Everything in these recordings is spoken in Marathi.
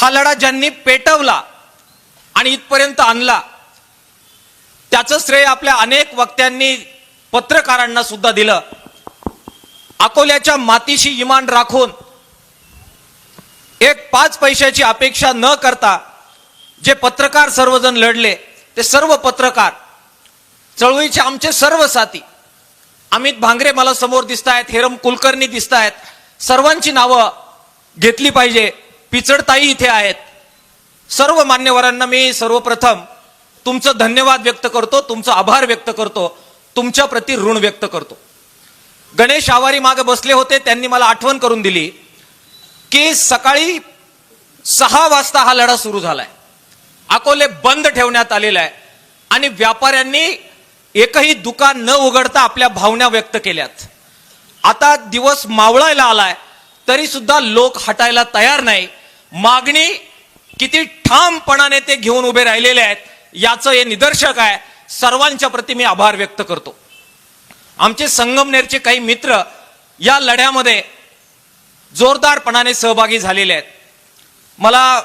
हा लढा ज्यांनी पेटवला आणि इथपर्यंत आणला त्याचं श्रेय आपल्या अनेक वक्त्यांनी पत्रकारांना सुद्धा दिलं। अकोल्याच्या मातीशी इमान राखून एक 5 पैशाची अपेक्षा न करता जे पत्रकार सर्वजण लढले ते सर्व पत्रकार चळवळीचे आमचे सर्व साथी, अमित भांगरे मला समोर दिसतायत, हेरम कुलकर्णी दिसतायत, सर्वांची नावं घेतली पाहिजे, पिचडताई इथे आहेत। सर्व मान्यवरांना मी सर्वप्रथम तुमचं धन्यवाद व्यक्त करतो, तुमचं आभार व्यक्त करतो, तुमच्या प्रति ऋण व्यक्त करतो। गणेश आवारी मागे बसले होते, त्यांनी मला आठवण करून दिली की सकाळी 6 वाजता हा लढा सुरू झालाय, अकोले बंद ठेवण्यात आलेला आहे आणि व्यापाऱ्यांनी एकही दुकान न उघडता आपल्या भावना व्यक्त केल्यात। आता दिवस मावळायला आलाय तरी सुद्धा लोक हटायला तयार नाही। मागणी किती ठामपणाने ते घेऊन उभे राहिलेले आहेत याचं हे निदर्शक आहे। सर्वांच्या प्रति मी आभार व्यक्त करतो। आमचे संगमनेरचे काही मित्र या लढ्यामध्ये जोरदारपणाने सहभागी झालेले आहेत। मला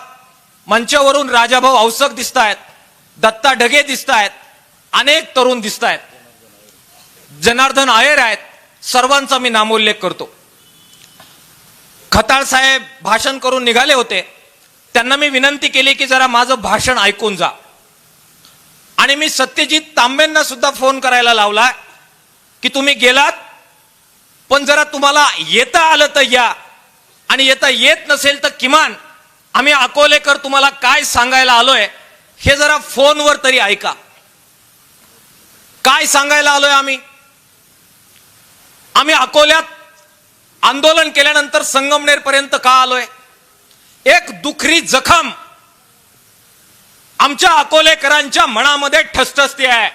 मंचावरून राजाभाऊ औसक दिसतायत, दत्ता ढगे दिसतायत, अनेक तरुण दिसतायत, जनार्दन आयर आहेत, सर्वांचा मी नामोल्लेख करतो। खताळ साहेब भाषण करून निघाले होते, त्यांना मी विनंती केली की जरा माझं भाषण ऐकून जा आणि मी सत्यजित तांबेंना सुद्धा फोन करायला लावला की तुम्ही गेलात पण जरा तुम्हाला येता आलं तर या आणि येता येत नसेल तर किमान आम्ही अकोलेकर तुम्हाला काय सांगायला आलोय हे जरा फोनवर तरी ऐका। काय सांगायला आलोय आम्ही अकोल्यात आंदोलन केल्यानंतर संगमनेर पर्यंत का आलोय? एक दुखरी जखम आमच्या अकोलेकरांच्या मनामध्ये ठसठसते आहे।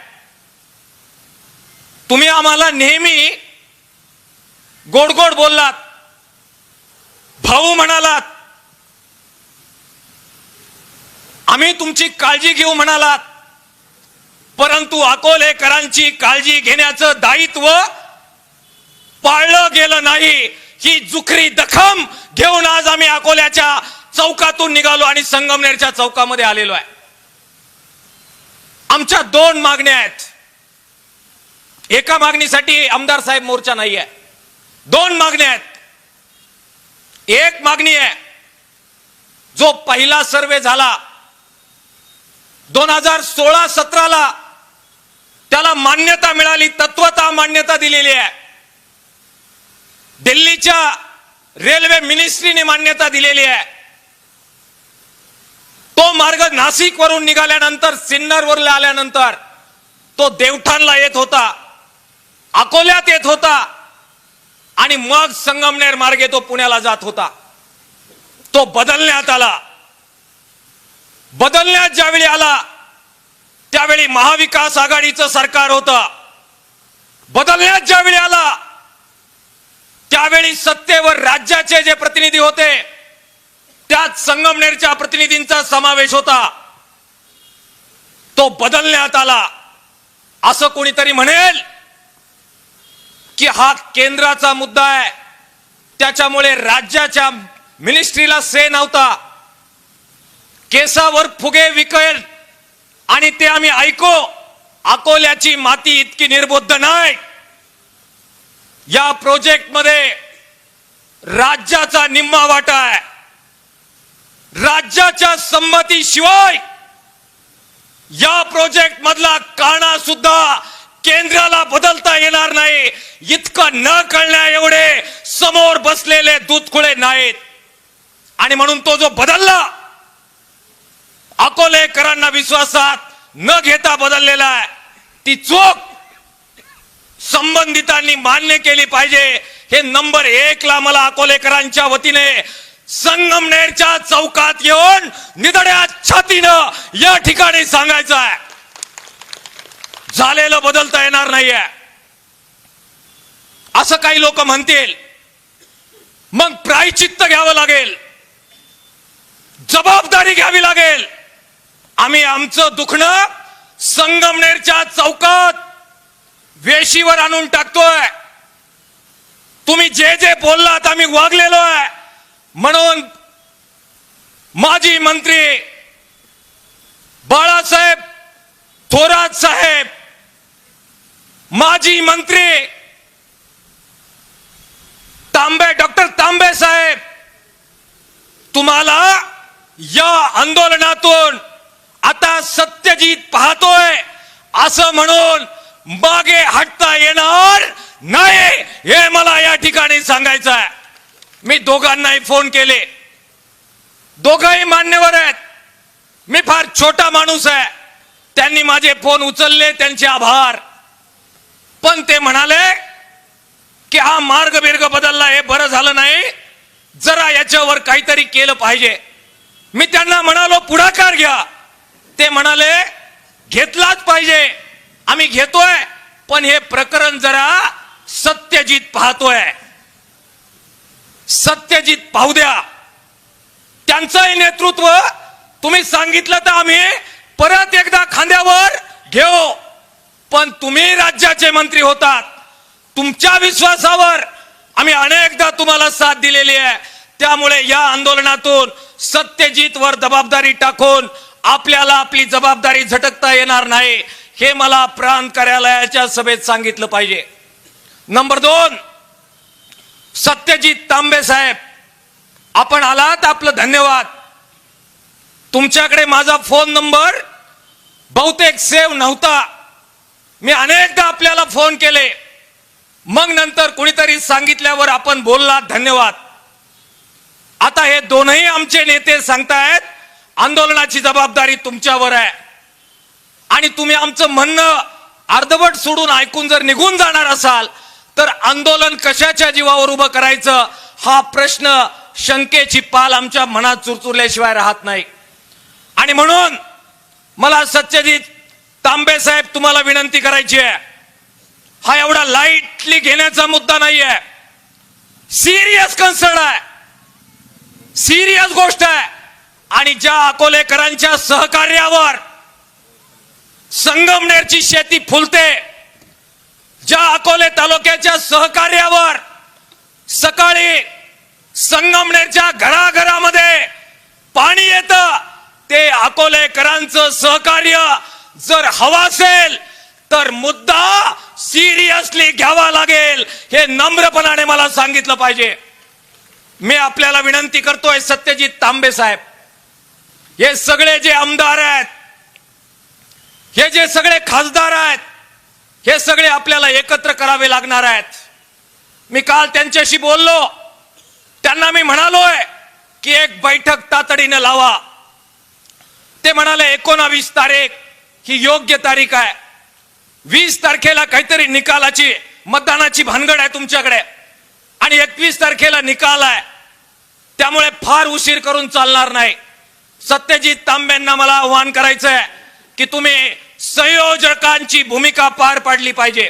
तुम्ही आम्हाला नेहमी गोड गोड बोललात, भाऊ म्हणालात, आम्ही तुमची काळजी घेऊ म्हणालात, परंतु अकोलेकरांची काळजी घेण्याचं दायित्व पाळलं गेलं नाही। ही जुखरी जखम घेऊन आज आम्ही अकोल्याच्या चौकातून निघालो आणि संगमनेरच्या चौकामध्ये आलेलो आहे। आमच्या 2 मागण्या आहेत। एका मागणीसाठी आमदार साहेब मोर्चा नाही आहे, 2 मागण्या आहेत। एक मागणी आहे, जो पहिला सर्वे झाला 2016-17ला त्याला मान्यता मिळाली, तत्वतः मान्यता दिलेली आहे। दिल्लीच्या रेल्वे मिनिस्ट्रीने मान्यता दिलेली आहे। तो मार्ग नाशिक वरून निघाल्यानंतर सिन्नर वरून आल्यानंतर तो देवठाणला येत होता, अकोल्यात येत होता आणि मग संगमनेर मार्गे तो पुण्याला जात होता। तो बदलण्यात आला। बदलण्यात ज्यावेळी आला त्यावेळी महाविकास आघाडीचं सरकार होतं। बदलण्यात ज्यावेळी आला त्यावेळी सत्तेवर राज्याचे जे प्रतिनिधी होते त्यात संगमनेरच्या प्रतिनिधींचा समावेश होता। तो बदलण्यात आला। असं कोणीतरी म्हणेल की हा केंद्राचा मुद्दा आहे त्याच्यामुळे राज्याच्या मिनिस्ट्रीला से नव्हता, केसावर फुगे विकेल आणि ते आम्ही ऐको। अकोल्याची माती इतकी निर्बुद्ध नाही। या प्रोजेक्ट मध्ये राज्याचा निम्मा वाटा आहे। राज्याच्या संमतीशिवाय या प्रोजेक्ट मधला काना सुद्धा केंद्राला बदलता येणार नाही। इतकं न कळण्या एवढे समोर बसलेले दूधखुळे नाहीत आणि म्हणून तो जो बदलला अकोलेकरांना विश्वासात न घेता बदललेला आहे, ती चूक संबंधितांनी मान्य केली पाहिजे। हे नंबर 1 ला मला अकोलेकरांच्या वतीने संगमनेरच्या चौकात येऊन निधड्या छातीनं या ठिकाणी सांगायचं आहे, झालेलं बदलता येणार नाहीये। असं काही लोक म्हणतील, मग प्रायचित्त घ्यावं लागेल, जबाबदारी घ्यावी लागेल। आम्ही आमचं दुखणं संगमनेरच्या चौकात वेशीवर आणून टाकतोय। तुम्ही जे जे बोललात आम्ही वागलेलो आहे म्हणून माजी मंत्री बाळासाहेब थोरात साहेब, माजी मंत्री डॉक्टर तांबे साहेब, तुम्हाला या आंदोलनातून आता सत्यजित पाहतोय असं म्हणून मागे हटता येणार नाही, हे मला या ठिकाणी सांगायचं आहे. मी दोघांनाही फोन केले, दोघंही मान्यवर आहेत. मी फार छोटा माणूस आहे, त्यांनी माझे फोन उचलले, त्यांचे आभार. पण ते म्हणाले की हा मार्ग बिर्ग बदलला, हे बरं झालं नाही, जरा याच्यावर काहीतरी केलं पाहिजे. मी त्यांना म्हणालो पुढाकार घ्या. ते म्हणाले घेतलाच पाहिजे, आम्ही घेतोय, पण हे प्रकरण जरा सत्यजित पाहतोय, सत्यजित पाहू द्या. त्यांचंही नेतृत्व तुम्ही सांगितलं तर आम्ही परत एकदा खांद्यावर घेऊ. पण तुम्ही राज्याचे मंत्री होतात, तुमच्या विश्वासावर आम्ही अनेकदा तुम्हाला साथ दिलेली आहे. त्यामुळे या आंदोलनातून सत्यजित वर जबाबदारी टाकून आपल्याला आपली जबाबदारी झटकता येणार नाही, हे मला प्रांत कार्यालयाच्या सभेत सांगितलं पाहिजे. नंबर 2, सत्यजित तांबे साहेब, आपण आलात, आपलं धन्यवाद. तुमच्याकडे माझा फोन नंबर बहुतेक सेव्ह नव्हता. मी अनेकदा आपल्याला फोन केले, मग नंतर कुणीतरी सांगितल्यावर आपण बोललात, धन्यवाद. आता हे दोनही आमचे नेते सांगतायत आंदोलनाची जबाबदारी तुमच्यावर आहे, आणि तुम्ही आमचं म्हणणं अर्धवट सोडून ऐकून जर निघून जाणार असाल तर आंदोलन कशाच्या जीवावर उभं करायचं हा प्रश्न, शंकेची पाल आमच्या मनात चुरचुरल्याशिवाय राहत नाही. आणि म्हणून मला सत्यजित तांबे साहेब तुम्हाला विनंती करायची आहे, हा एवढा लाईटली घेण्याचा मुद्दा नाहीये, सिरियस कन्सर्न आहे, सिरियस गोष्ट आहे. आणि ज्या अकोलेकरांच्या सहकार्यावर संगमनेरची शेती फुलते, ज्या अकोले तालुक्याच्या सहकार्यावर सकाळी संगमनेरच्या घराघरामध्ये पाणी येतं, ते अकोलेकरांचं सहकार्य जर हवं असेल तर मुद्दा सिरियसली घ्यावा लागेल, हे नम्रपणाने मला सांगितलं पाहिजे. मी आपल्याला विनंती करतोय, सत्यजित तांबे साहेब, हे सगळे जे आमदार आहेत, हे जे सगळे खासदार आहेत, हे सगळे आपल्याला एकत्र करावे लागणार आहेत. मी काल त्यांच्याशी बोललो, त्यांना मी म्हणालोय की एक बैठक तातडीने लावा. ते म्हणाले 19 तारीख ही योग्य तारीख आहे, 20 तारखेला काहीतरी निकालाची मतदानाची भानगड आहे तुमच्याकडे, आणि 21 तारखेला निकाल आहे, त्यामुळे फार उशीर करून चालणार नाही. सत्यजित तांबेंना मला आव्हान करायचं आहे की तुम्ही संयोजकांची भूमिका पार पाडली पाहिजे.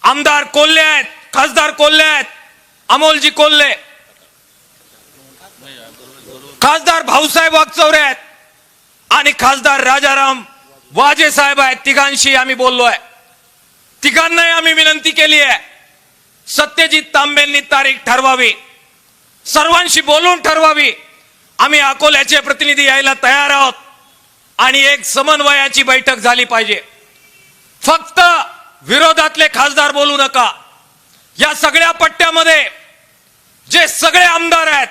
आमदार कोल्हे आहेत, खासदार कोल्हे आहेत, अमोलजी कोल्हे, खासदार भाऊसाहेब वागचौरे आहेत, आणि खासदार राजाराम वाजे साहेब आहेत. तिघांशी आम्ही बोललोय, तिघांनाही आम्ही विनंती केली आहे, सत्यजित तांबेंनी तारीख ठरवावी, सर्वांशी बोलून ठरवावी. आम्ही अकोल्याचे प्रतिनिधी यायला तयार आहोत, आणि एक समन्वयाची बैठक झाली पाहिजे. फक्त विरोधातले खासदार बोलू नका. या सगळ्या पट्ट्यामध्ये जे सगळे आमदार आहेत,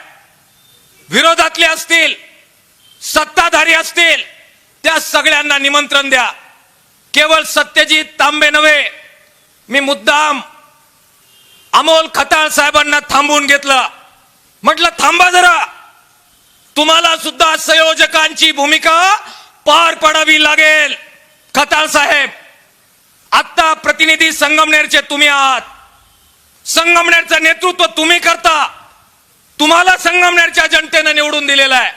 विरोधातले असतील, सत्ताधारी असतील, त्या सगळ्यांना निमंत्रण द्या. केवळ सत्यजित तांबे नव्हे, मी मुद्दाम अमोल खताळ साहेबांना थांबवून घेतलं, म्हटलं थांबा जरा, तुम्हाला सुद्धा संयोजकांची भूमिका पार पाडावी लागेल. खताळ साहेब, आता प्रतिनिधी संगमनेरचे तुम्ही आहात, संगमनेरचं नेतृत्व तुम्ही करता, तुम्हाला संगमनेरच्या जनतेने निवडून दिलेलं आहे,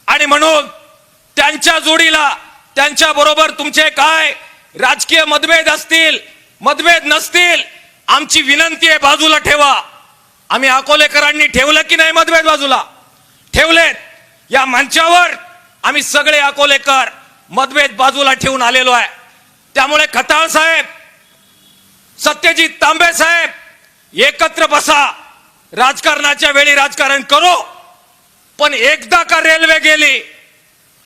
आणि म्हणून त्यांच्या जोडीला, त्यांच्या बरोबर तुमचे काय राजकीय मतभेद असतील, मतभेद नसतील, आमची विनंती आहे बाजूला ठेवा. आम्ही अकोलेकरांनी ठेवलं की नाही मतभेद बाजूला ठेवलेत. या मंचावर आम्ही सगळे अकोलेकर मतभेद बाजूला ठेवून आलेलो आहे. त्यामुळे खताळ साहेब, सत्यजित तांबे साहेब, एकत्र बसा, राजकारणाच्या वेळी राजकारण करू, पण एकदा का रेल्वे गेली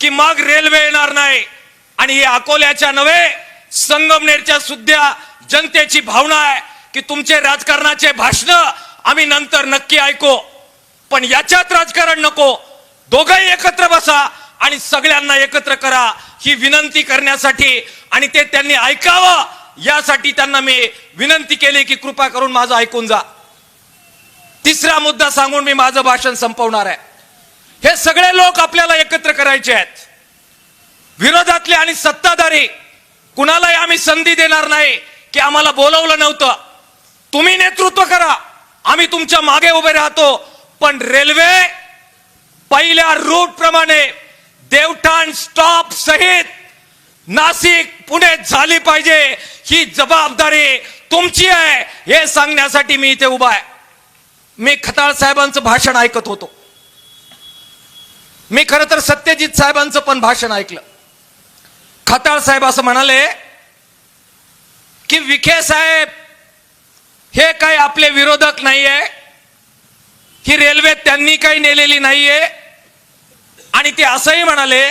की मग रेल्वे येणार नाही. आणि ही अकोल्याच्या नव्हे संगमनेरच्या सुद्धा जनतेची भावना आहे की तुमचे राजकारणाचे भाषण आम्ही नंतर नक्की ऐकू, पण याच्यात राजकारण नको. दोघंही एकत्र बसा आणि सगळ्यांना एकत्र करा ही विनंती करण्यासाठी आणि ते त्यांनी ऐकावं यासाठी त्यांना मी विनंती केली की कृपा करून माझं ऐकून जा. तिसरा मुद्दा सांगून मी माझं भाषण संपवणार आहे. हे सगळे लोक आपल्याला एकत्र करायचे आहेत. विरोधातले आणि सत्ताधारी कुणालाही आम्ही संधी देणार नाही की आम्हाला बोलवलं नव्हतं. तुम्ही नेतृत्व करा, आम्ही तुमच्या मागे उभे राहतो. पण रेल्वे पहिल्या रूट प्रमाणे देवठाण स्टॉप सहित नाशिक पुणे झाली पाहिजे ही जबाबदारी तुमची आहे हे सांगण्यासाठी मी इथे उभा आहे. मी खताळ साहेबांचं भाषण ऐकत होतो. मी खरं तर सत्यजित साहेबांचं पण भाषण ऐकलं. खताळ साहेब असं म्हणाले की विखे साहेब हे काही आपले विरोधक नाहीये, ही रेल्वे त्यांनी काही नेलेली नाहीये. आणि ते असंही म्हणाले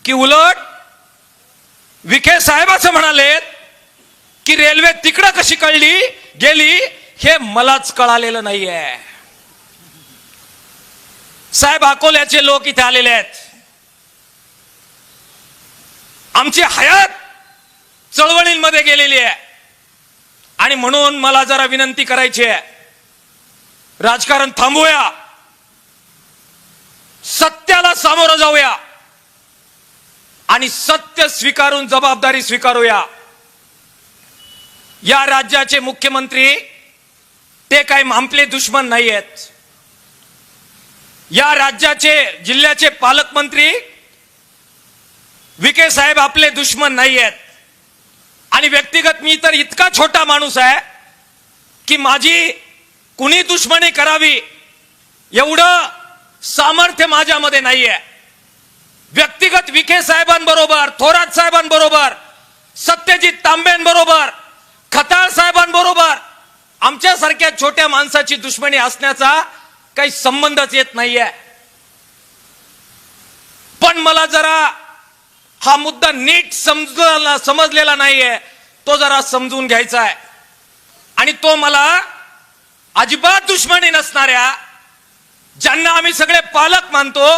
की उलट विखे साहेब असं म्हणाले की रेल्वे तिकडं कशी कळली गेली हे मलाच कळालेलं नाहीये. साहेब अकोल्याचे लोक इथे आलेले आहेत. आमची हयात चळवळींमध्ये गेलेली आहे आणि म्हणून मला जरा विनंती करायची आहे, राजकारण थांबवूया, सत्याला सामोरं जाऊया आणि सत्य स्वीकारून जबाबदारी स्वीकारूया. या राज्याचे मुख्यमंत्री ते काही मांपले दुश्मन नाही आहेत. या राज्याचे जिल्ह्याचे पालकमंत्री विखे साहेब आपले दुश्मन नाही आहेत. आणि व्यक्तिगत मी तर इतका छोटा माणूस आहे की माझी कुणी दुश्मनी करावी एवढं सामर्थ्य माझ्यामध्ये नाहीये. व्यक्तिगत विखे साहेबांबरोबर, थोरात साहेबांबरोबर, सत्यजित तांबेंबरोबर, खताळ साहेबांबरोबर आमच्यासारख्या छोट्या माणसाची दुश्मनी असण्याचा काही संबंधच येत नाहीये. पण मला जरा हा मुद्दा नीट समजलेला नाहीये, तो जरा समजून घ्यायचा आहे. आणि तो मला अजिबात दुश्मनी नसणाऱ्या ज्यांना आम्ही सगळे पालक मानतो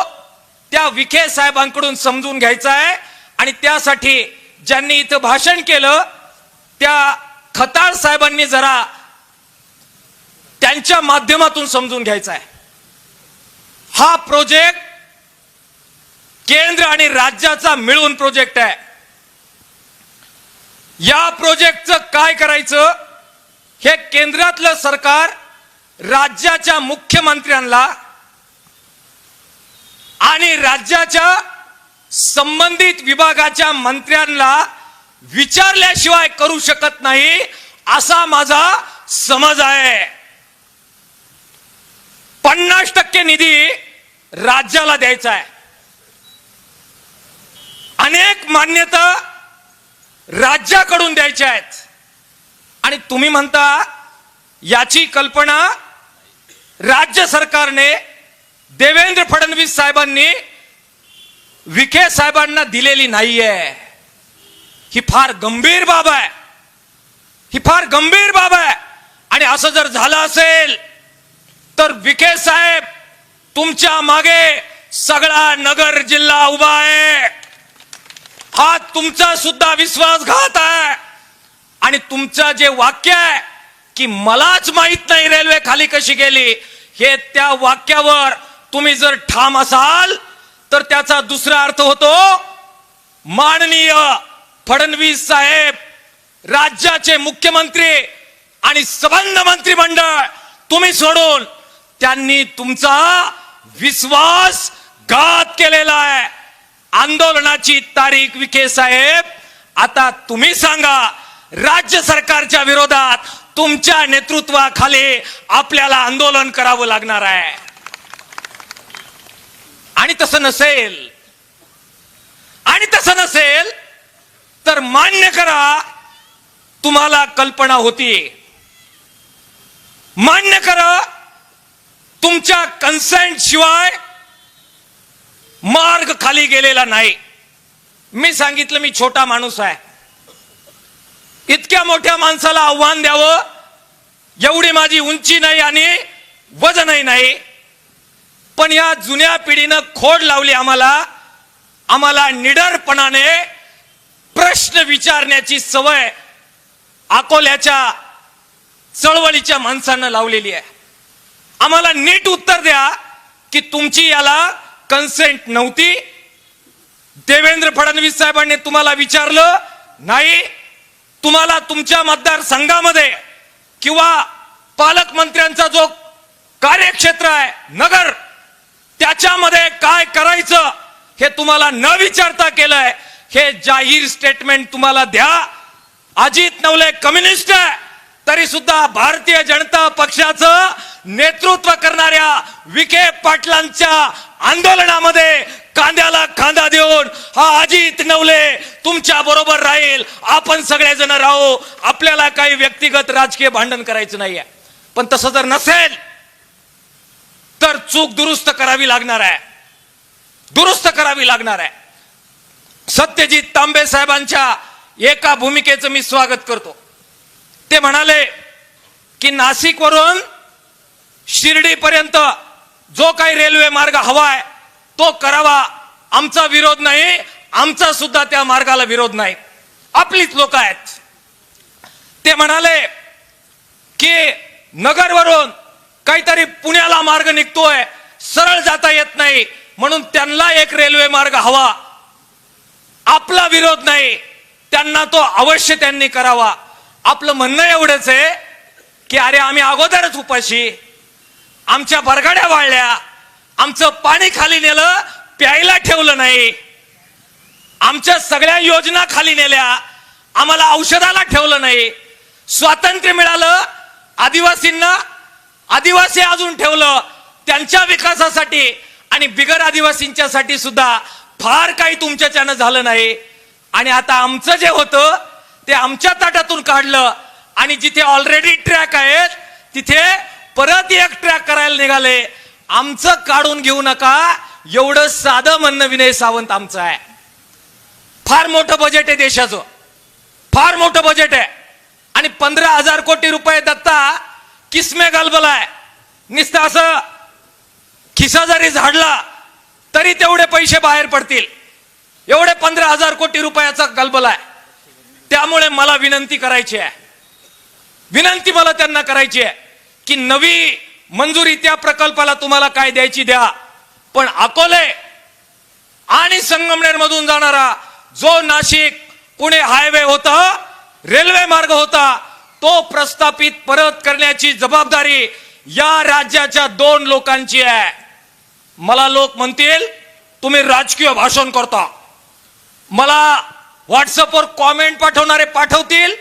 त्या विखे साहेबांकडून समजून घ्यायचा आहे. आणि त्यासाठी ज्यांनी इथं भाषण केलं त्या खताळ साहेबांनी जरा त्यांच्या माध्यमातून समजून घ्यायचा आहे. हा प्रोजेक्ट केंद्र आणि राज्याचा मिळून प्रोजेक्ट आहे. या प्रोजेक्टचं काय करायचं हे केंद्रातलं सरकार राज्याच्या मुख्यमंत्र्यांना आणि राज्याच्या संबंधित विभागाच्या मंत्र्यांना विचारल्याशिवाय करू शकत नाही असा माझा समज आहे. 50% निधी राज्याला द्यायचा आहे. अनेक मान्यता राज्याकडून द्यायच्या आहेत. आणि तुम्ही म्हणता याची कल्पना राज्य सरकारने देवेंद्र फडणवीस साहेबांनी विखे साहेबांना दिलेली नाहीये. ही फार गंभीर बाब आहे. ही फार गंभीर बाब आहे. आणि असं जर झालं असेल तर विखे साहेब तुमच्या मागे सगळा नगर जिल्हा उभा आहे. हा तुमचा सुद्धा विश्वासघात आहे. आणि तुमचं जे वाक्य आहे की मलाच माहित नाही रेल्वे खाली कशी गेली, हे त्या वाक्यावर तुम्ही जर ठाम असाल तर त्याचा दुसरा अर्थ होतो माननीय फडणवीस साहेब राज्याचे मुख्यमंत्री आणि संबंध मंत्रिमंडळ तुम्ही सोडून त्यांनी तुमचा विश्वासघात केलेला आहे. आंदोलनाची तारीख विखे साहेब आता तुम्ही सांगा. राज्य सरकारच्या विरोधात तुमच्या नेतृत्वाखाली आपल्याला आंदोलन करावं लागणार आहे. आणि तसं नसेल तर मान्य करा तुम्हाला कल्पना होती. मान्य करा तुमच्या कन्सेंट शिवाय मार्ग खाली गेलेला नाही. मी सांगितलं मी छोटा माणूस आहे. इतक्या मोठ्या माणसाला आव्हान द्यावं एवढी माझी उंची नाही आणि वजनही नाही. पण या जुन्या पिढीनं खोड लावली आम्हाला निडरपणाने प्रश्न विचारण्याची सवय अकोल्याच्या चळवळीच्या माणसांना लावलेली आहे. आम्हाला नीट उत्तर द्या की तुमची याला कन्सेंट नव्हती. देवेंद्र फडणवीस साहेबांनी तुम्हाला विचारलं नाही. तुम्हाला तुमच्या मतदारसंघामध्ये किंवा पालकमंत्र्यांचा जो कार्यक्षेत्र आहे नगर, त्याच्यामध्ये काय करायचं हे तुम्हाला न विचारता केलंय. हे जाहीर स्टेटमेंट तुम्हाला द्या. अजित नवले कम्युनिस्ट आहे तरी सुद्धा भारतीय जनता पक्षाचं नेतृत्व करणाऱ्या विखे पाटलांच्या आंदोलनामध्ये कांद्याला खांदा देऊन हा अजित नवले तुमच्या बरोबर राहील. आपण सगळेजण राहू. आपल्याला काही व्यक्तिगत राजकीय भांडण करायचं नाहीये. पण तसं जर नसेल तर चूक दुरुस्त करावी लागणार आहे. दुरुस्त करावी लागणार आहे. सत्यजित तांबे साहेबांच्या एका भूमिकेचं मी स्वागत करतो. ते म्हणाले की नाशिक वरून शिर्डी पर्यंत जो काही रेल्वे मार्ग हवाय तो करावा. आमचा विरोध नाही. आमचा सुद्धा त्या मार्गाला विरोध नाही. आपलीच लोक आहेत. ते म्हणाले की नगरवरून काहीतरी पुण्याला मार्ग निघतोय, सरळ जाता येत नाही, म्हणून त्यांना एक रेल्वे मार्ग हवा. आपला विरोध नाही. त्यांना तो अवश्य त्यांनी करावा. आपलं म्हणणं एवढंच आहे की अरे आम्ही अगोदरच उपाशी, आमच्या बरगाड्या वाळल्या, आमचं पाणी खाली नेलं, प्यायला ठेवलं नाही, आमच्या सगळ्या योजना खाली नेल्या, आम्हाला औषधाला ठेवलं नाही. स्वातंत्र्य मिळालं, आदिवासींना आदिवासी अजून ठेवलं त्यांच्या विकासासाठी, आणि बिगर आदिवासींच्या साठी सुद्धा फार काही तुमच्याच्यानं झालं नाही. आणि आता आमचं जे होतं ते आमच्या ताटातून काढलं आणि जिथे ऑलरेडी ट्रॅक आहेत तिथे परत एक ट्रॅक करायला निघाले. आमचं काढून घेऊ नका एवढं साधं म्हणणं विनय सावंत आमचं आहे. फार मोठं बजेट आहे देशाचं, फार मोठं बजेट आहे. आणि 15,000 कोटी रुपये दत्ता किसमे गलबलाय. नुसतं असं खिसा जरी झाडला तरी तेवढे पैसे बाहेर पडतील. एवढे 15,000 कोटी रुपयाचा गलबला आहे. त्यामुळे मला विनंती करायची आहे, विनंती मला त्यांना करायची आहे की नवी मंजुरी त्या प्रकल्पाला तुम्हाला काय द्यायची द्या, पण अकोले आणि संगमनेर मधून जाणारा जो नाशिक पुणे हायवे होता, रेल्वे मार्ग होता, तो प्रस्थापित परत करण्याची जबाबदारी या राज्याच्या 2 लोकांची आहे. मला लोक म्हणतील तुम्ही राजकीय भाषण करता. मला व्हॉट्सअपवर कॉमेंट पाठवणारे पाठवतील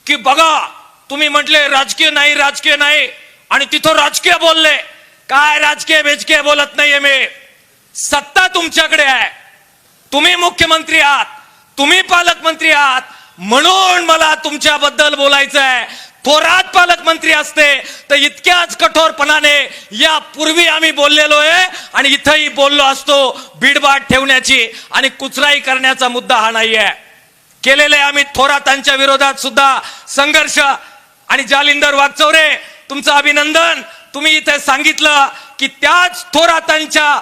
की बघा तुम्ही म्हटले राजकीय नाही, राजकीय नाही, आणि तिथं राजकीय बोलले. काय राजकीय बेजकीय बोलत नाहीये मी. सत्ता तुमच्याकडे आहे, तुम्ही मुख्यमंत्री आहात, तुम्ही पालकमंत्री आहात, म्हणून मला तुमच्याबद्दल बोलायचं आहे. थोरात पालकमंत्री असते तर इतक्याच कठोरपणाने यापूर्वी आम्ही बोललेलो आहे आणि इथंही बोललो असतो. बीडबाट ठेवण्याची आणि कुचराई करण्याचा मुद्दा हा नाहीये. केलेले आम्ही थोरातांच्या विरोधात सुद्धा संघर्ष. आणि जालिंदर वागचौरे तुमचं अभिनंदन. तुम्ही इथे सांगितलं की त्याच थोरातांच्या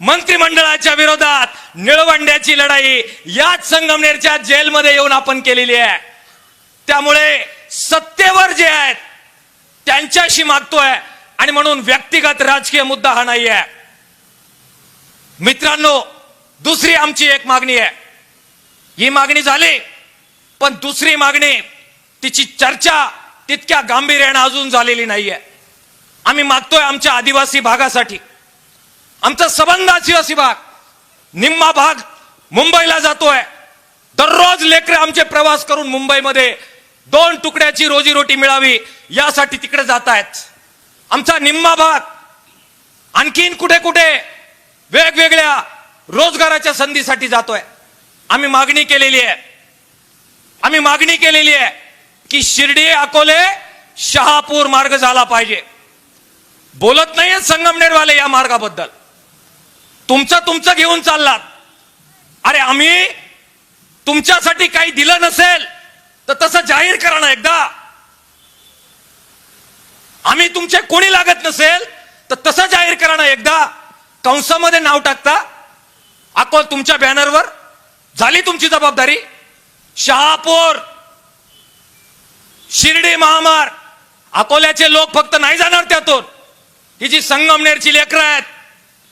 मंत्रिमंडळाच्या विरोधात निळवंड्याची लढाई याच संगमनेरच्या जेलमध्ये येऊन आपण केलेली आहे. त्यामुळे सत्तेवर जे आहेत त्यांच्याशी मागतोय आणि म्हणून व्यक्तिगत राजकीय मुद्दा हा नाही आहे. मित्रांनो, दुसरी आमची एक मागणी आहे. ही मागणी झाली, पण दुसरी मागणी तिची चर्चा तितक्या गांभीर्याने अजून झालेली नाहीये. आम्ही मागतोय आमच्या आदिवासी भागासाठी. आमचा संबंध आदिवासी भाग, निम्मा भाग मुंबईला जातोय. दररोज लेकरं आमचे प्रवास करून मुंबईमध्ये 2 तुकड्याची रोजीरोटी मिळावी यासाठी तिकडे जात आहेत. आमचा निम्मा भाग आणखीन कुठे कुठे वेगवेगळ्या रोजगाराच्या संधीसाठी जातोय. आम्ही मागणी केलेली आहे की शिर्डी अकोले शहापूर मार्ग झाला पाहिजे. बोलत नाहीये संगमनेरवाले या मार्गाबद्दल. तुमचं घेऊन चाललात. अरे आम्ही तुमच्यासाठी काही दिलं नसेल तर तसं जाहीर करा ना एकदा. आम्ही तुमचे कोणी लागत नसेल तर तसं जाहीर करा ना एकदा. कंसामध्ये नाव टाकता. अकोल तुमच्या बॅनरवर झाली तुमची जबाबदारी. शहापूर, शिर्डी महामार्ग, अकोल्याचे लोक फक्त नाही जाणार त्यातून. ही जी संगमनेरची लेकरं आहेत,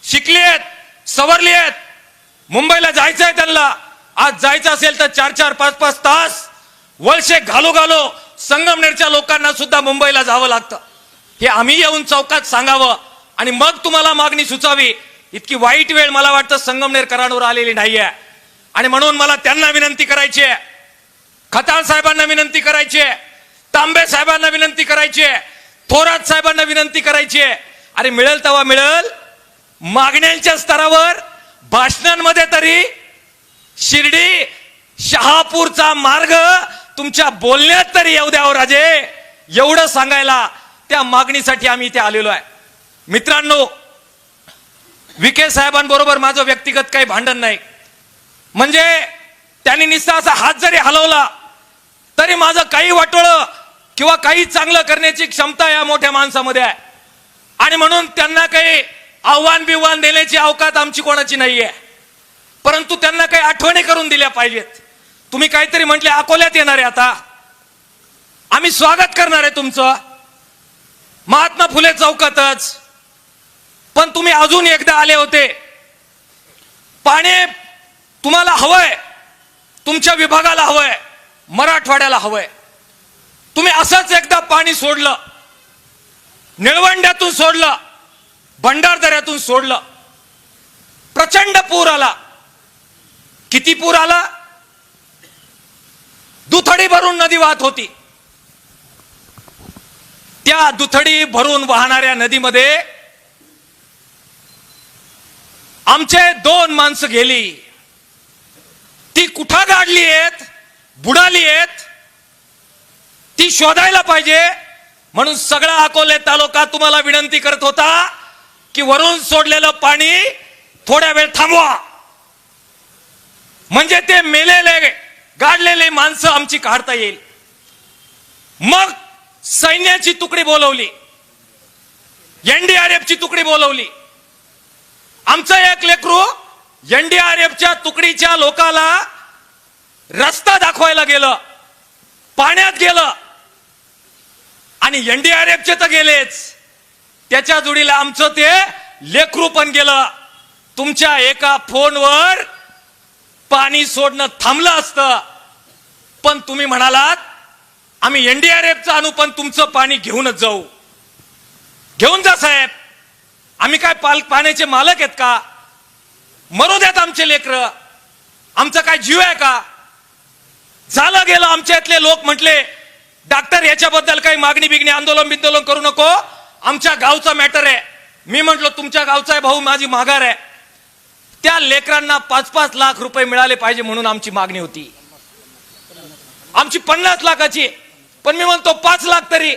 शिकली आहेत, सवरली आहेत, मुंबईला जायचं आहे त्यांना. आज जायचं असेल तर 4-4, 5-5 तास वळशे घालो संगमनेरच्या लोकांना सुद्धा मुंबईला जावं लागतं. हे आम्ही येऊन चौकात सांगावं आणि मग तुम्हाला मागणी सुचावी. इतकी वाईट वेळ मला वाटतं संगमनेरकरांवर आलेली नाहीये. आणि म्हणून मला त्यांना विनंती करायची आहे, खताळ साहेबांना विनंती करायची आहे, तांबे साहेबांना विनंती करायची आहे, थोरात साहेबांना विनंती करायची आहे. अरे मिळेल तेव्हा मिळेल. मागण्यांच्या स्तरावर भाषणांमध्ये तरी शिर्डी शहापूरचा मार्ग तुमच्या बोलण्यात तरी येऊ द्यावं राजे. एवढं सांगायला त्या मागणीसाठी आम्ही इथे आलेलो आहे. मित्रांनो, विखे साहेबांबरोबर माझं व्यक्तिगत काही भांडण नाही. म्हणजे त्यांनी निस्ता असा हात जरी हलवला तरी माझं काही वाटोळं किंवा काही चांगलं करण्याची क्षमता या मोठ्या माणसामध्ये आहे. आणि म्हणून त्यांना काही आव्हान बिव्हान देण्याची अवकात आमची कोणाची नाहीये. परंतु त्यांना काही आठवणी करून दिल्या पाहिजेत. तुम्ही काहीतरी म्हटले अकोल्यात येणार आहे, आता आम्ही स्वागत करणार आहे तुमचं महात्मा फुले चौकातच. पण तुम्ही अजून एकदा आले होते. पाणी तुम्हाला हवंय, तुमच्या विभागाला हवंय, मराठवाड्याला हवंय. तुम्ही असंच एकदा पाणी सोडलं, निळवंड्यातून सोडलं, भंडारदऱ्यातून सोडलं. प्रचंड पूर आला. किती पूर आला? दुथडी भरून नदी वाहत होती. त्या दुथडी भरून वाहणाऱ्या नदीमध्ये आमचे 2 माणसं गेली. ती कुठं गाडली आहेत, बुडाली आहेत, ती शोधायला पाहिजे. म्हणून सगळा अकोले तालुका तुम्हाला विनंती करत होता की वरून सोडलेलं पाणी थोड्या वेळ थांबवा, म्हणजे ते मेलेले गाडलेले माणसं आमची काढता येईल. मग सैन्याची तुकडी बोलवली, एनडीआरएफची तुकडी बोलवली. आमचं एक लेकरू एनडीआरएफच्या तुकडीच्या लोकाला रस्ता दाखवायला गेलं, पाण्यात गेलं. आणि एनडीआरएफचे तर गेलेच, त्याच्या जोडीला आमचं ते लेकरू पण गेलं. तुमच्या एका फोनवर पाणी सोडणं थांबलं असतं. पण तुम्ही म्हणालात आम्ही एनडीआरएफचं आणू, पण तुमचं पाणी घेऊनच जाऊ. घेऊन जा साहेब, आम्ही काय पाण्याचे मालक आहेत का? मरू द्यात आमचे लेकरं, आमचा काय जीव आहे का? झालं गेलं. आमच्यातले लोक म्हटले डॉक्टर याच्याबद्दल काही मागणी बिगणी आंदोलन करू नको, आमच्या गावचा मॅटर आहे. मी म्हटलो तुमच्या गावचा आहे भाऊ, माझी माघार आहे. त्या लेकरांना 5-5 लाख रुपये मिळाले पाहिजे म्हणून आमची मागणी होती. आमची 50 लाखाची, पण मी म्हणतो 5 लाख तरी.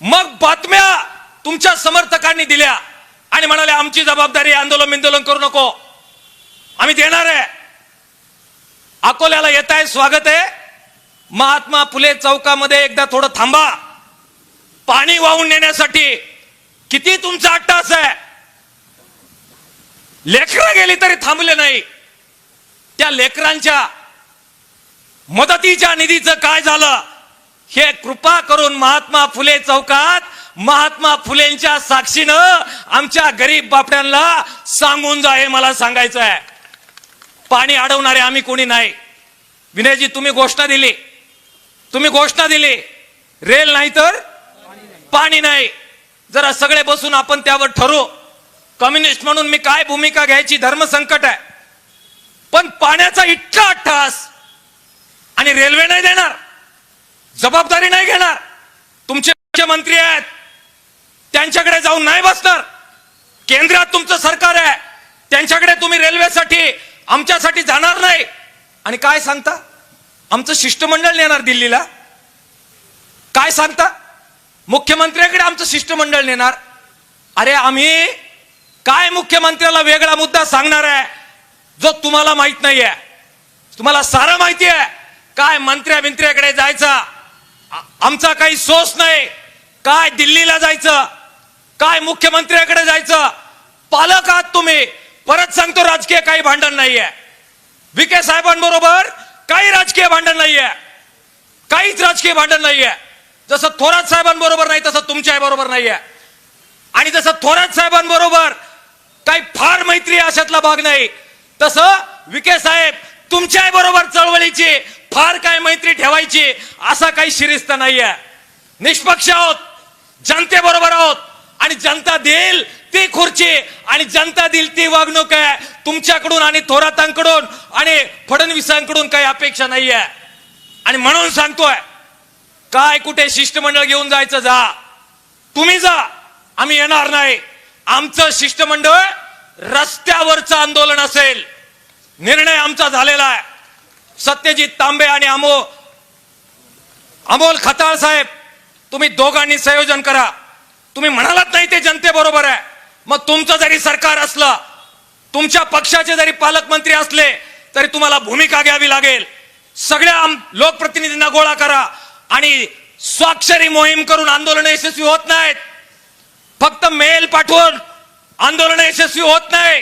मग बातम्या तुमच्या समर्थकांनी दिल्या आणि म्हणाले आमची जबाबदारी, आंदोलन करू नको, आम्ही देणार आहे. अकोल्याला येत आहे, स्वागत आहे. महात्मा फुले चौकामध्ये एकदा थोडं थांबा. पाणी वाहून नेण्यासाठी किती तुमचा अट्टास आहे. लेकरं गेली तरी थांबले नाही. त्या लेकरांच्या मदतीच्या निधीचं काय झालं हे कृपा करून महात्मा फुले चौकात महात्मा फुलेंच्या साक्षीनं आमच्या गरीब बापड्यांना सांगून जा, हे मला सांगायचं आहे. पाणी अडवणारे आम्ही कोणी नाही. विनयजी, तुम्ही घोषणा दिली रेल नाही तर पाणी नाही. जरा सगळे बसून आपण त्यावर ठरवू. कम्युनिस्ट म्हणून मी काय भूमिका घ्यायची, धर्मसंकट आहे. पण पाण्याचा इतका अट्टहास आणि रेल्वे नाही देणार, जबाबदारी नाही घेणार. तुमचे मुख्यमंत्री आहेत, त्यांच्याकडे जाऊन नाही बसणार. केंद्रात तुमचं सरकार आहे, त्यांच्याकडे तुम्ही रेल्वेसाठी आमच्यासाठी जाणार नाही. आणि काय सांगता, आमचं शिष्टमंडळ नेणार दिल्लीला. काय सांगता, मुख्यमंत्र्यांकडे आमचं शिष्टमंडळ नेणार. अरे आम्ही काय मुख्यमंत्र्याला वेगळा मुद्दा सांगणार आहे जो तुम्हाला माहित नाहीये? तुम्हाला सारं माहिती आहे. काय मंत्र्याकडे जायचं, आमचा काही सोस नाही. काय दिल्लीला जायचं, काय मुख्यमंत्र्याकडे जायचं. पालक आहात तुम्ही. परत सांगतो, राजकीय काही भांडण नाहीये. विखे साहेबांबरोबर काही राजकीय भांडण नाहीये, काहीच राजकीय भांडण नाहीये. जसं थोरात साहेबांबरोबर नाही तसं तुमच्या बरोबर नाहीये. आणि जसं थोरात साहेबांबरोबर काही फार मैत्री अशातला भाग नाही, तसं विखे साहेब तुमच्या बरोबर चळवळीची फार काय मैत्री ठेवायची असा काही शिरीस्त नाहीये. निष्पक्ष आहोत, जनतेबरोबर आहोत. आणि जनता देईल ती खुर्ची आणि जनता देईल ती वागणूक आहे. तुमच्याकडून आणि थोरातांकडून आणि फडणवीसांकडून काही अपेक्षा नाहीये. आणि म्हणून सांगतोय, काय कुठे शिष्टमंडळ घेऊन जायचं जा, तुम्ही जा, आम्ही येणार नाही. आमचं शिष्टमंडळ रस्त्यावरचं आंदोलन असेल. निर्णय आमचा झालेला आहे. सत्यजित तांबे आणि अमोल खताळ साहेब, तुम्ही दोघांनी संयोजन करा. तुम्ही म्हणालात नाही ते जनतेबरोबर आहे, मग तुमचं जरी सरकार असलं, तुमच्या पक्षाचे जरी पालकमंत्री असले तरी तुम्हाला भूमिका घ्यावी लागेल. सगळ्या लोकप्रतिनिधींना गोळा करा आणि स्वाक्षरी मोहीम करून आंदोलन यशस्वी होत नाहीत. फक्त मेल पाठवून आंदोलन यशस्वी होत नाही.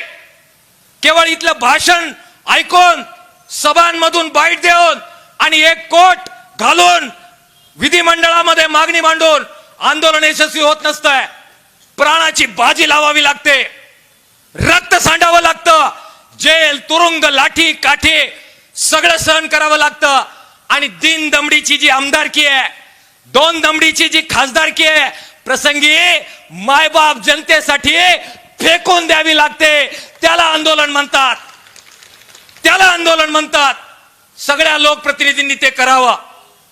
केवळ इथलं भाषण ऐकून, सभांमधून बाईट देऊन आणि एक कोट घालून विधिमंडळामध्ये मागणी मांडून आंदोलन यशस्वी होत नसतंय. प्राणाची बाजी लावावी लागते, रक्त सांडावं लागतं, जेल, तुरुंग, लाठी काठी सगळं सहन करावं लागतं. आणि दिन दमडीची जी आमदारकी आहे, दोन दमडीची जी खासदारकी आहे, प्रसंगी मायबाप जनतेसाठी फेकून द्यावी लागते. त्याला आंदोलन म्हणतात, त्याला आंदोलन म्हणतात. सगळ्या लोकप्रतिनिधींनी ते करावं.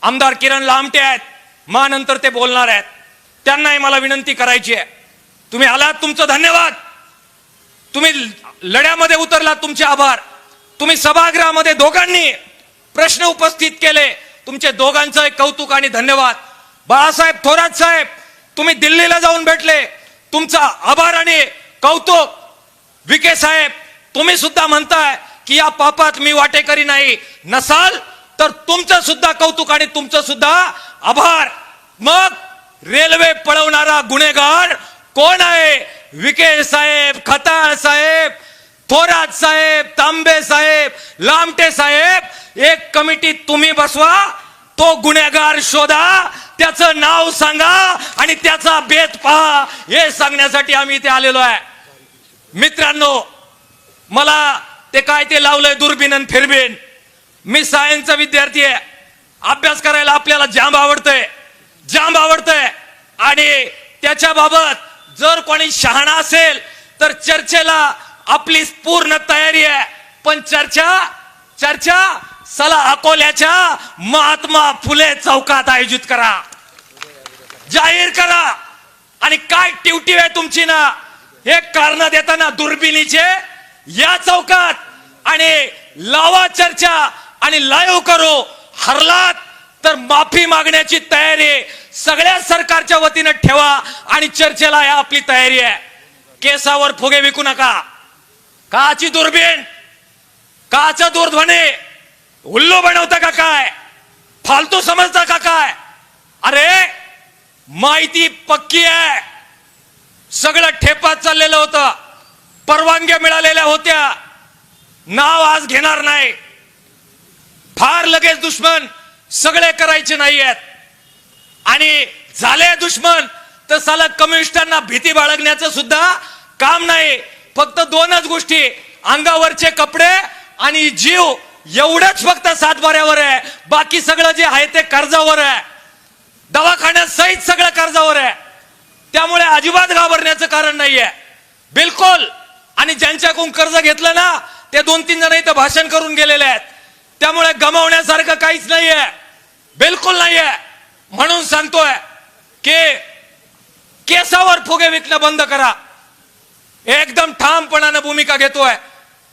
आमदार किरण लामटे आहेत, नंतर ते बोलणार आहेत. त्यांनाही मला विनंती करायची आहे, तुम्ही आलात, तुमचं धन्यवाद. तुम्ही लढ्यामध्ये उतरलात, तुमचे आभार. तुम्ही सभागृहामध्ये दोघांनी प्रश्न उपस्थित केले, तुमचे दोघांचं कौतुक आणि धन्यवाद. बाळासाहेब थोरात साहेब, तुम्ही दिल्लीला जाऊन भेटले, तुमचा आभार आणि कौतुक. विखे साहेब, तुम्ही सुद्धा म्हणताय की या पापात मी वाटेकरी नाही. नसाल तर तुमचं सुद्धा कौतुक आणि तुमचं सुद्धा आभार. मग रेल्वे पळवणारा गुन्हेगार कोण आहे? विखे साहेब, खताळ साहेब, थोरात साहेब, तांबे साहेब, लामटे साहेब. एक कमिटी तुम्ही बसवा, तो गुन्हेगार शोधा, त्याचं नाव सांगा आणि त्याचा बेत पहा. हे सांगण्यासाठी आम्ही इथे आलेलो आहे. मित्रांनो, मला ते काय ते लावलंय दुर्बीन आणि फिरबीन. मी सायन्सचा विद्यार्थी आहे. अभ्यास करायला आपल्याला जांब आवडतंय, जांब आवडतंय. आणि त्याच्या बाबत जर कोणी शहाणा असेल तर चर्चेला आपली पूर्ण तयारी आहे. पण चर्चा चला अकोल्याच्या महात्मा फुले चौकात आयोजित करा, जाहीर करा. आणि काय टिवटिव आहे तुमची ना, हे कारण देताना दुर्बिणीचे या चौकात आणि लावा चर्चा आणि लाईव्ह करू. हरलात तर माफी मागण्याची तयारी सगळ्या सरकारच्या वतीनं ठेवा आणि चर्चेला या आपली तयारी आहे. केसावर फुगे विकू नका. काची दुर्बीण, काचा दूरध्वनी उल्लू बनवता का काय? फालतू समजता का काय? अरे माहिती पक्की आहे. सगळं ठेपात चाललेलं होतं, परवानग्या मिळालेल्या होत्या. नाव आज घेणार नाही. फार लगेच दुश्मन सगळे करायचे नाहीयेत. आणि झाले दुश्मन तर साला कम्युनिस्टांना भीती बाळगण्याचं सुद्धा काम नाही. फक्त दोनच गोष्टी, अंगावरचे कपडे आणि जीव, एवढंच फक्त सातबाऱ्यावर आहे. बाकी सगळं जे आहे ते कर्जावर आहे, दवाखान्यात सहित सगळं कर्जावर आहे. त्यामुळे अजिबात घाबरण्याचं कारण नाहीये, बिलकुल. आणि ज्यांच्याकडून कर्ज घेतलं ना, ते 2-3 जण इथं भाषण करून गेलेले आहेत. त्यामुळे गमावण्यासारखं काहीच नाहीये, बिलकुल नाहीये. म्हणून सांगतोय की केसावर फुगे विकणं बंद करा. एकदम ठामपणानं भूमिका घेतोय.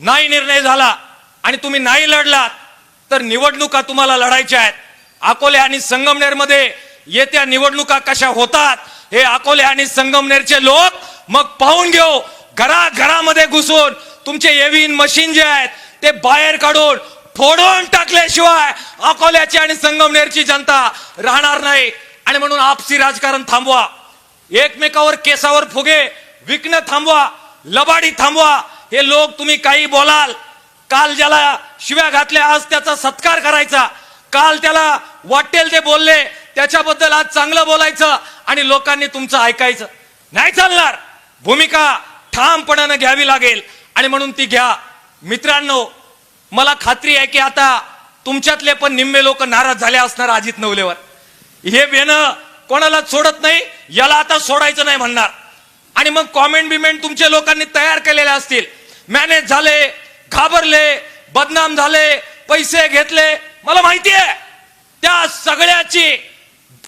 नाही निर्णय झाला आणि तुम्ही नाही लढलात तर निवडणुका तुम्हाला लढायच्या आहेत. अकोले आणि संगमनेरमध्ये येत्या निवडणुका कशा होतात हे अकोले आणि संगमनेरचे लोक मग पाहून घेऊ. घराघरामध्ये घुसून तुमचे एव्हिन मशीन जे आहेत ते बाहेर काढून फोडून टाकल्याशिवाय अकोल्याची आणि संगमनेरची जनता राहणार नाही. आणि म्हणून आपसी राजकारण थांबवा, एकमेकावर केसावर फुगे विकणं थांबवा, लबाडी थांबवा. हे लोक तुम्ही काही बोलाल, काल ज्याला शिव्या घातल्या आज त्याचा सत्कार करायचा, काल त्याला वाटेल ते बोलले त्याच्याबद्दल आज चांगलं बोलायचं आणि लोकांनी तुमचं ऐकायचं. नाही चालणार. भूमिका ठामपणानं घ्यावी लागेल आणि म्हणून ती घ्या. मित्रांनो, मला खात्री आहे की आता तुमच्यातले पण निम्मे लोक नाराज झाले असणार अजित नवलेवर. हे बेनं कोणाला सोडत नाही, याला आता सोडायचं नाही म्हणणार. आणि मग कॉमेंट बिमेंट तुमच्या लोकांनी तयार केलेले असतील. मॅनेज झाले, घाबरले, बदनाम झाले, पैसे घेतले. मला माहिती आहे त्या सगळ्याची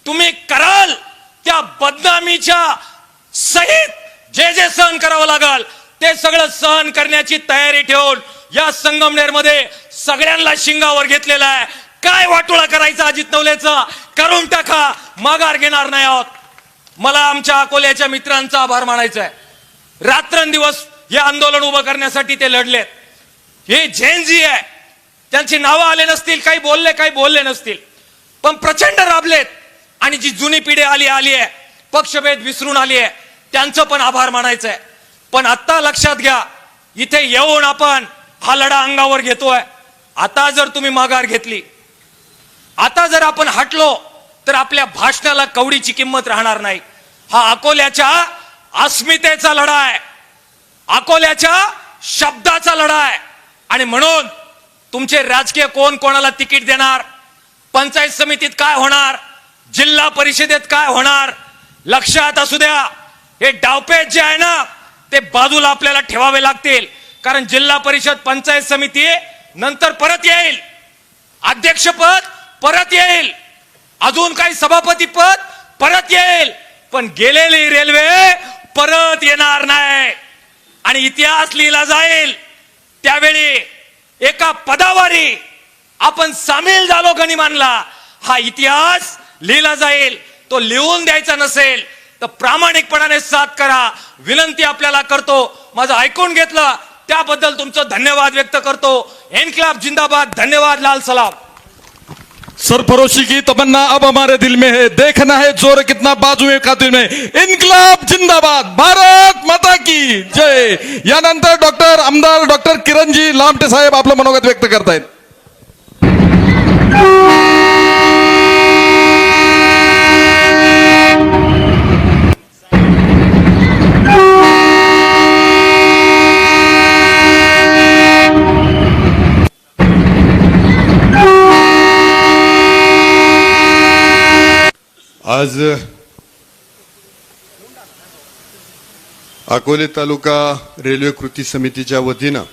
तुम्ही कराल त्या बदनामीच्या सहित जे जे सहन करावं लागल ते सगळं सहन करण्याची तयारी ठेवून या संगमनेर मध्ये सगळ्यांना शिंगावर घेतलेला आहे. काय वाटोळा करायचा अजित नवलेचा करून टाका, माघार घेणार नाही आहोत. मला आमच्या अकोल्याच्या मित्रांचा आभार मानायचा आहे. रात्रंदिवस हे आंदोलन उभं करण्यासाठी ते लढलेत. हे झेनजी आहे, त्यांची नावं आले नसतील, काही बोलले नसतील, पण प्रचंड राबलेत. आणि जी जुनी पिढी आली आहे, पक्षभेद विसरून आली आहे, त्यांचं पण आभार मानायचं आहे. पण आता लक्षात घ्या, इथे येऊन आपण हा लढा अंगावर घेतोय. आता जर तुम्ही माघार घेतली, आता जर आपण हटलो तर आपल्या भाषणाला कवडीची किंमत राहणार नाही. हा अकोल्याच्या अस्मितेचा लढा आहे, अकोल्याच्या शब्दाचा लढा आहे. आणि म्हणून तुमचे राजकीय कोण कोणाला तिकीट देणार, पंचायत समितीत काय होणार, जिल्हा परिषदेत काय होणार, लक्षात असू द्या. हे डावपेच जे आहे ना ते बाजूला आपल्याला ठेवावे लागतील. कारण जिल्हा परिषद पंचायत समिती नंतर परत येईल, अध्यक्षपद परत येईल, अजून काही सभापती पद परत येईल, पण गेलेली रेल्वे परत येणार नाही. आणि इतिहास लिहिला जाईल. त्यावेळी एका पदावरी आपण सामील झालो गनिमानला, हा इतिहास लिहिला जाईल. तो लिहून द्यायचा नसेल तर प्रामाणिकपणाने साथ करा, विनंती आपल्याला करतो. माझं ऐकून घेतलं त्याबद्दल तुमचं धन्यवाद व्यक्त करतो. इन्कलाब जिंदाबाद. धन्यवाद. लाल सलाम. सरफरोशी की तमन्ना अब हमारे दिल में है, देखना है जोर कितना बाजू में कातिल में. इन्कलाब जिंदाबाद. भारत माता की जय. यानंतर डॉक्टर आमदार डॉक्टर किरणजी लामटे साहेब आपलं मनोगत व्यक्त करतायत. आज अकोले तालुका रेल्वे कृती समितीच्या वतीनं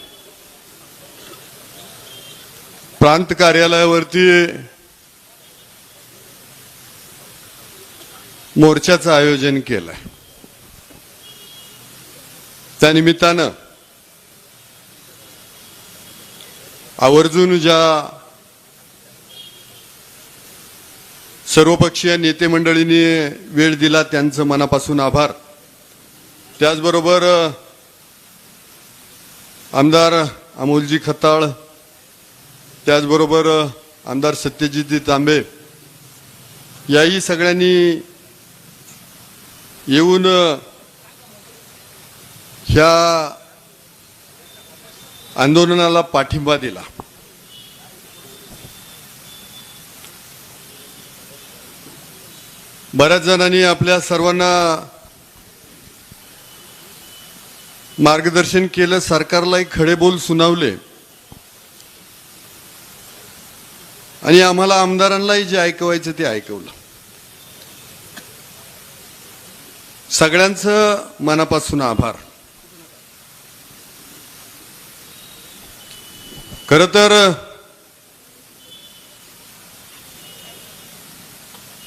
प्रांत कार्यालयावरती मोर्चाचं आयोजन केलंय. त्या निमित्तानं आवर्जून ज्या सर्वपक्षीय नेते मंडळींनी वेळ दिला त्यांचं मनापासून आभार. त्याचबरोबर आमदार अमोलजी खताळ, त्याचबरोबर आमदार सत्यजित तांबे याही सगळ्यांनी येऊन ह्या आंदोलनाला पाठिंबा दिला. बऱ्याच जणांनी आपल्या सर्वांना मार्गदर्शन केलं, सरकारलाही खडे बोल सुनावले आणि आम्हाला आमदारांनाही जे ऐकवायचं ते ऐकवलं. सगळ्यांचं मनापासून आभार. खरं तर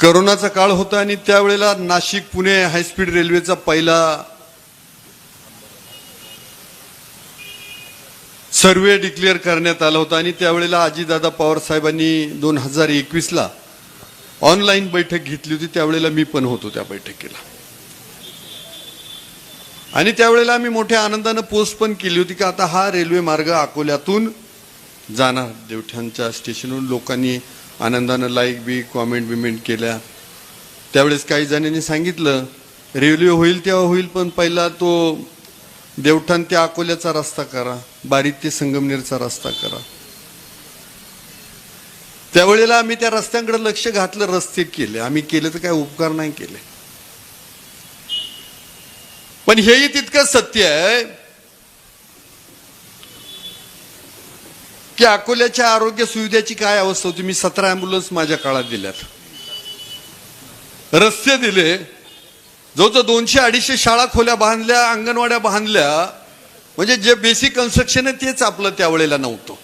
करोनाचा काळ होता आणि त्यावेळेला नाशिक पुणे हायस्पीड रेल्वेचा पहिला सर्वे डिक्लेअर करण्यात आला होता आणि त्यावेळेला अजितदादा पवार साहेबांनी 2021ला ऑनलाईन बैठक घेतली होती. त्यावेळेला मी पण होतो त्या बैठकीला. आणि त्यावेळेला आम्ही मोठ्या आनंदानं पोस्ट पण केली होती की आता हा रेल्वे मार्ग अकोल्यातून जाणार देवठाणच्या स्टेशनवरून. लोकांनी आनंदानं लाईक बी कॉमेंट बिमेंट केल्या. त्यावेळेस काही जणांनी सांगितलं रेल्वे होईल तेव्हा होईल, पण पहिला तो देवठाण ते अकोल्याचा रस्ता करा, बारीत ते संगमनेरचा रस्ता करा. त्यावेळेला आम्ही त्या रस्त्यांकडे लक्ष घातलं, रस्ते केले. आम्ही केले तर काय उपकार नाही केले. पण हेही तितकंच सत्य आहे की अकोल्याच्या आरोग्य सुविधेची काय अवस्था होती. मी 17 ॲम्ब्युलन्स माझ्या काळात दिल्यात, रस्ते दिले, जवळजवळ 200-250 शाळा खोल्या बांधल्या, अंगणवाड्या बांधल्या. म्हणजे जे बेसिक कन्स्ट्रक्शन आहे तेच आपलं त्यावेळेला नव्हतं.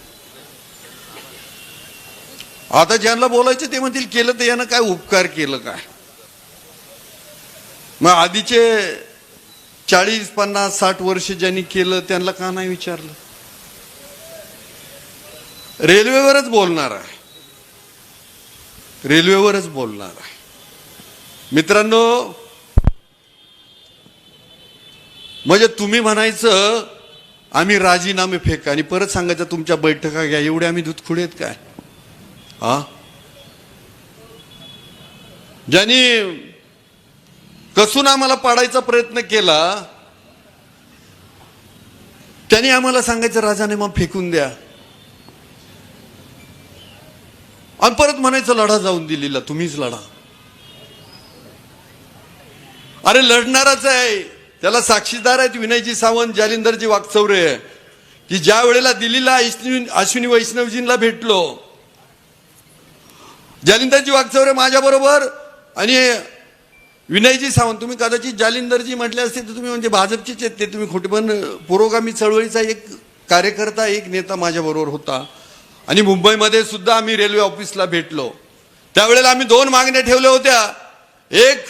आता ज्यांना बोलायचं ते म्हणतील केलं तर यानं काय उपकार केलं काय. मग आधीचे 40, 50, 60 वर्ष ज्यांनी केलं त्यांना का नाही विचारलं. रेल्वेवरच बोलणार आहे, रेल्वेवरच बोलणार आहे. मित्रांनो, म्हणजे तुम्ही म्हणायचं आम्ही राजीनामे फेका आणि परत सांगायचं तुमच्या बैठका घ्या, एवढे आम्ही दूधखुडे आहेत काय. हा, ज्यांनी कसून आम्हाला पाडायचा प्रयत्न केला त्यांनी आम्हाला सांगायचं राजीनामा फेकून द्या आणि परत म्हणायचं लढा जाऊन दिलेला तुम्हीच लढा. अरे लढणारच आहे, त्याला साक्षीदार आहेत विनयजी सावंत, जालिंदरजी वाकचौरे, की ज्या वेळेला दिल्लीला अश्विनी वैष्णवजींना भेटलो, जालिंदरजी वाकचौरे माझ्या बरोबर आणि विनयजी सावंत, तुम्ही कदाचित जालिंदरजी म्हटले असते तर तुम्ही म्हणजे भाजपचेच आहेत ते, तुम्ही खोटे, पण पुरोगामी चळवळीचा एक कार्यकर्ता, एक नेता माझ्या बरोबर होता. आणि मुंबईमध्ये सुद्धा आम्ही रेल्वे ऑफिसला भेटलो. त्यावेळेला आम्ही 2 मागण्या ठेवल्या होत्या. एक,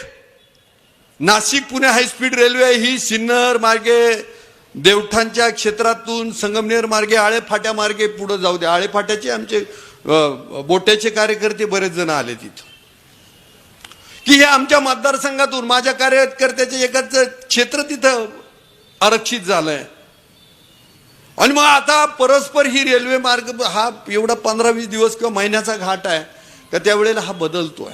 नाशिक पुणे हायस्पीड रेल्वे ही सिन्नर मार्गे देवठाणच्या क्षेत्रातून संगमनेर मार्गे आळे फाट्या मार्गे पुढे जाऊ द्या. आळे फाट्याचे आमचे बोट्याचे कार्यकर्ते बरेच जण आले तिथं, की हे आमच्या मतदारसंघातून माझ्या कार्यकर्त्याचे एकाच क्षेत्र तिथं आरक्षित झालंय. आणि मग आता परस्पर ही रेल्वे मार्ग हा एवढा 15-20 दिवस किंवा महिन्याचा घाट आहे का त्यावेळेला हा बदलतोय.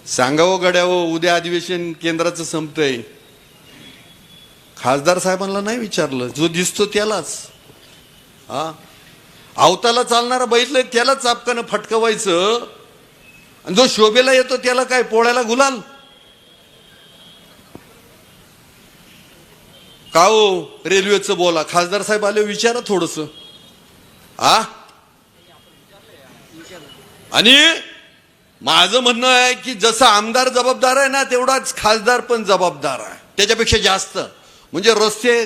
सांगावं गड्यावं, उद्या अधिवेशन केंद्राचं संपतंय, खासदार साहेबांना नाही विचारलं, जो दिसतो त्यालाच. हा, अवताला चालणारा बैल त्याला चापकानं फटकवायचं आणि जो शोभेला येतो त्याला काय पोळ्याला गुलाल. का हो रेल्वेचं बोला, खासदार साहेब आले विचारा थोडस. हा, आणि माझं म्हणणं आहे की जसं आमदार जबाबदार आहे ना तेवढाच खासदार पण जबाबदार आहे, त्याच्यापेक्षा जास्त. म्हणजे रस्ते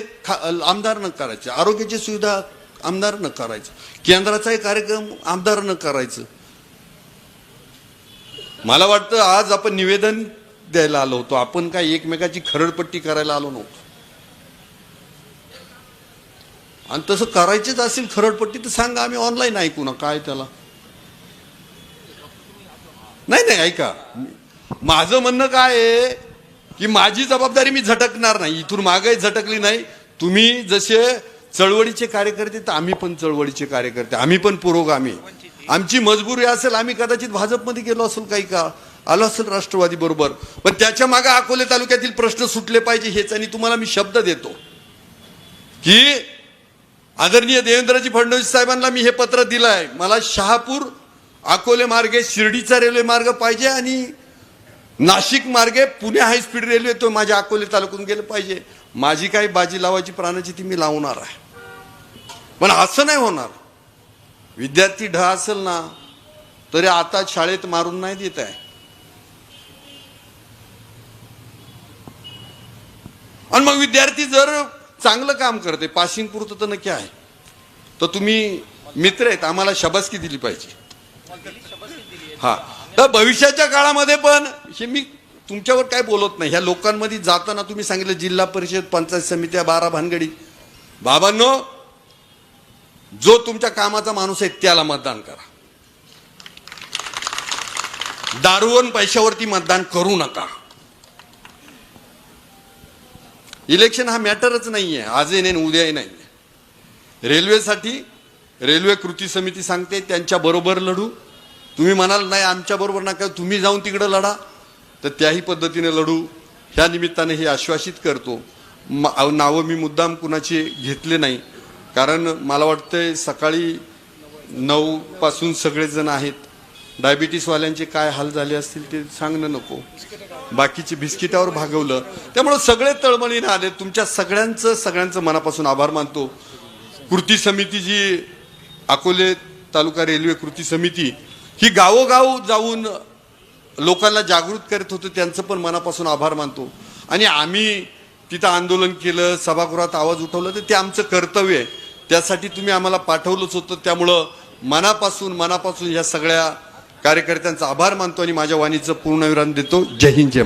आमदार न करायचे, आरोग्याची सुविधा आमदार न करायचं, केंद्राचाही कार्यक्रम आमदार न करायचं. मला वाटतं आज आपण निवेदन द्यायला आलो होतो, आपण काय एकमेकाची खरडपट्टी करायला आलो नव्हतो. आणि तसं करायचीच असेल खरडपट्टी तर सांगा, आम्ही ऑनलाईन ऐकू ना, काय त्याला. नाही ऐका, माझं म्हणणं काय आहे की माझी जबाबदारी मी झटकणार नाही, इथून मागे झटकली नाही. तुम्ही जसे चळवळीचे कार्यकर्ते तर आम्ही पण चळवळीचे कार्यकर्ते, आम्ही पण पुरोगामी. आमची मजबुरी असेल, आम्ही कदाचित भाजपमध्ये गेलो असेल, काही का आलो असेल राष्ट्रवादी बरोबर, पण त्याच्या मागे अकोले तालुक्यातील प्रश्न सुटले पाहिजे हेच. आणि तुम्हाला मी शब्द देतो की आदरणीय देवेंद्रजी फडणवीस साहेबांना मी हे पत्र दिलंय, मला शहापूर अकोले मार्गे शिर्डीचा रेल्वे मार्ग पाहिजे आणि नाशिक मार्गे पुणे हायस्पीड रेल्वे तो माझ्या अकोले तालुक्यातून गेलं पाहिजे. माझी काही बाजी लावायची प्राणाची ती मी लावणार आहे, पण असं नाही होणार. विद्यार्थी ढ असेल ना तरी आता शाळेत मारून नाही देत आहे. आणि मग विद्यार्थी जर चांगलं काम करते, पासिंग पुरतं तर नक्की आहे, तर तुम्ही मित्र आहेत, आम्हाला शाबासकी दिली पाहिजे. हा, तर भविष्याच्या काळामध्ये पण हे मी तुमच्यावर काय बोलत नाही, ह्या लोकांमध्ये जाताना तुम्ही सांगितलं जिल्हा परिषद पंचायत समित्या 12 भानगडी. बाबांनो, जो तुमच्या कामाचा माणूस आहे त्याला मतदान करा, दारूवन पैशावरती मतदान करू नका. इलेक्शन हा मॅटरच नाहीये, आजही नाही उद्याही नाही. रेल्वेसाठी रेल्वे कृती समिती सांगते त्यांच्या बरोबर लढू. तुम्ही म्हणाल नाही आमच्या बरोबर नका, तुम्ही जाऊन तिकडे लढा, तर त्याही पद्धतीने लढू. ह्या निमित्ताने हे आश्वासित करतो. नावं मी मुद्दाम कुणाची घेतले नाही, कारण मला वाटतंय सकाळी 9 पासून सगळेजण आहेत. डायबिटीसवाल्यांचे काय हाल झाले असतील ते सांगणं नको, बाकीचे बिस्किटावर भागवलं. त्यामुळे सगळे तळमळीने आले. तुमच्या सगळ्यांचं मनापासून आभार मानतो. कृती समिती जी अकोले तालुका रेल्वे कृती समिती ही गावोगाव जाऊन लोकांना जागृत करत होतं, त्यांचं पण मनापासून आभार मानतो. आणि आम्ही तिथं आंदोलन केलं, सभागृहात आवाज उठवला, तर ते आमचं कर्तव्य आहे. त्यासाठी तुम्ही आम्हाला पाठवलंच होतं. त्यामुळं मनापासून या सगळ्या कार्यकर्त्यांचा आभार मानतो आणि माझ्या वाणीचं पूर्णविराम देतो. जय हिंद, जय महाराष्ट्र.